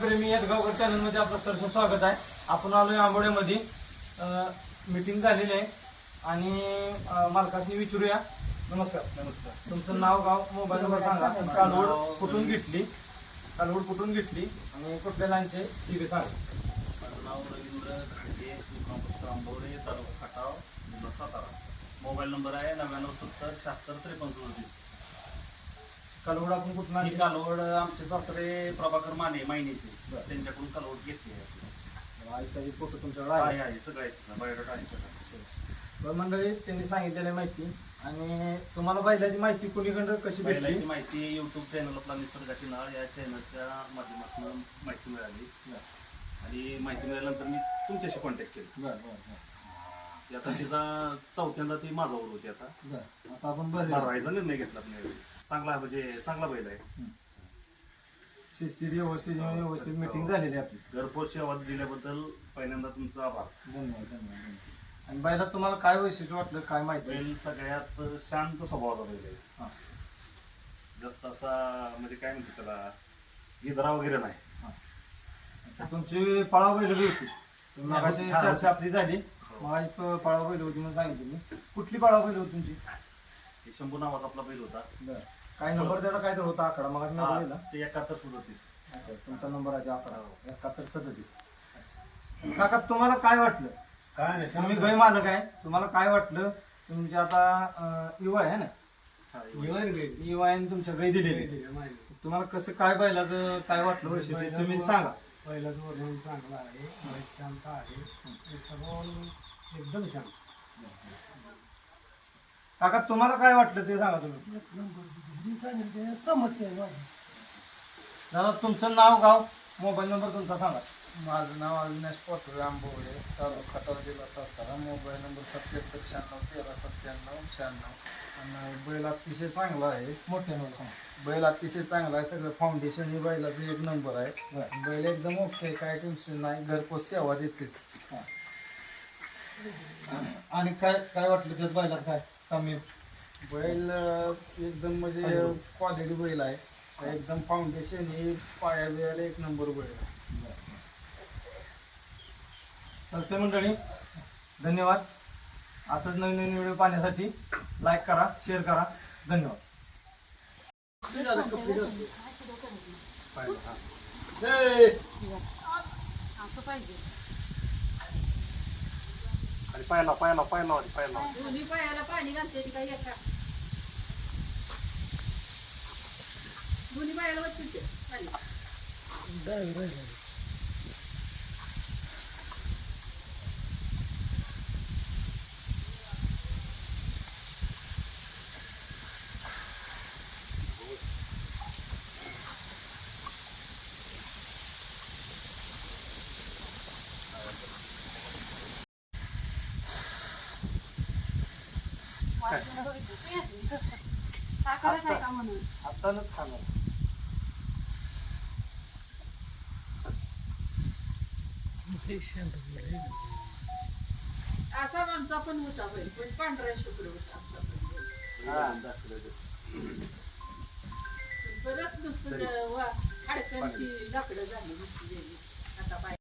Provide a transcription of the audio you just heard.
प्रेमी यदगावकर चॅनलमध्ये आपलं सरसं स्वागत आहे. आपण आलोय आंबोड्यामध्ये. मीटिंग झालेली आहे आणि मालकासनी विचारूया. नमस्कार. नमस्कार. तुमचं नाव, गाव, मोबाईल नंबर सांगा. कालवड कुठून घेतली आणि कुठल्या लाईनचे ती सांगा. नाव रवींद्र घाटे, आंबोडे, तालुका खटाव, जिल्हा सातारा. मोबाईल नंबर आहे 9970 76 53 कालवड आपण कुठून ही आणली? कालवड आमचे सासरे प्रभाकर माने मायनीचे, त्यांच्याकडून कालवड घेतली आहे. आईचा फोटो तुमच्याकडे आहे. आहे सगळं आहे, बायोडाटा आहे सगळं. बरं मंडळी, त्यांनी सांगितलेली माहिती आणि तुम्हाला बैलाची माहिती कोणीकडं कशी भेटली? बैलाची माहिती यूट्यूब चॅनल आपला निसर्गाची नाळ या चॅनलच्या माध्यमातून माहिती मिळाली आणि माहिती मिळाल्यानंतर मी तुमच्याशी कॉन्टॅक्ट केला. आता तिचा चौथ्यांदा ती माझ्यावर होती. आता आपण बरं भरवायचा निर्णय घेतला. चांगला म्हणजे चांगला बैल आहे. शिस्तीत व्यवस्थित मीटिंग झालेली आपली. घरपोच सेवा दिल्याबद्दल पहिल्यांदा तुमचा आभार. धन्यवाद धन्यवाद. आणि बैलात तुम्हाला काय वैशिष्ट्य वाटलं, काय माहिती? बैल सगळ्यात शांत स्वभावाचा बैल आहे. जास्त असा म्हणजे काय म्हणते त्याला गिधरा वगैरे नाही. अच्छा, तुमची पळाव बैल होती. मगाशी चर्चा आपली झाली. मग पळाव बैल होती म्हणून सांगितलं मी. कुठली पळाव बैल होती तुमची? हे शंभू नावाचा आपला बैल होता. काय नंबर त्याचा काय तर होता आकडा मगाशी मी बघितला. ते 71 37. अच्छा, तुमचा नंबर आहे आकडा 71 37. काका, तुम्हाला काय वाटलं? काय नाही, तुम्ही गय माझं काय, तुम्हाला काय वाटलं? तुमची आता युवा आहे ना, युवा आहे तुमच्या गै दिलेली. तुम्हाला कसं काय बैलाचं काय वाटलं वैशिष्ट्य तुम्ही सांगा. पहिलाच वर्णन चांगला आहे, बैल शांत आहे, सर्व एकदम शांत. काका, तुम्हाला काय वाटलं ते सांगा तुम्ही. समजते माझं. दादा, तुमचं नाव, गाव, मोबाईल नंबर तुमचा सांगा. माझं नाव अविनाश पोटवे, आंबोळे, तालुका खटाव, जिल्हा सातारा. Mobile number 77 96 13 97 96. आणि बैल अतिशय चांगला आहे. मोठ्या नाव सांगा. बैल अतिशय चांगला आहे. सगळं फाउंडेशन ही बैलाचं एक नंबर आहे. बैल एकदम ओके, काय टेन्शन नाही. घरपोच सेवा देते. आणि काय काय वाटलं त्यात बैलात काय कमी? बैल एकदम म्हणजे क्वालिटी बैल आहे. एकदम फाउंडेशन ही पाया बियाला एक नंबर बैल आहे. चालते मंडळी, धन्यवाद. असंच नवीन नवीन व्हिडिओ पाहण्यासाठी लाईक करा, शेअर करा. धन्यवाद. असं पाहिजे. आणि पायला दोन्ही पायाला पाणी घालते ती काही एका. दोन्ही पायाला वरती पाणी. साखरच आहे का म्हणून आताच खाणार. असा आमचा पण होता बैल, पण पांढरा शुक्र होता आमचा बैल. परत नुसतं हाडकांची लाकडं झाली नुसती. आता पाय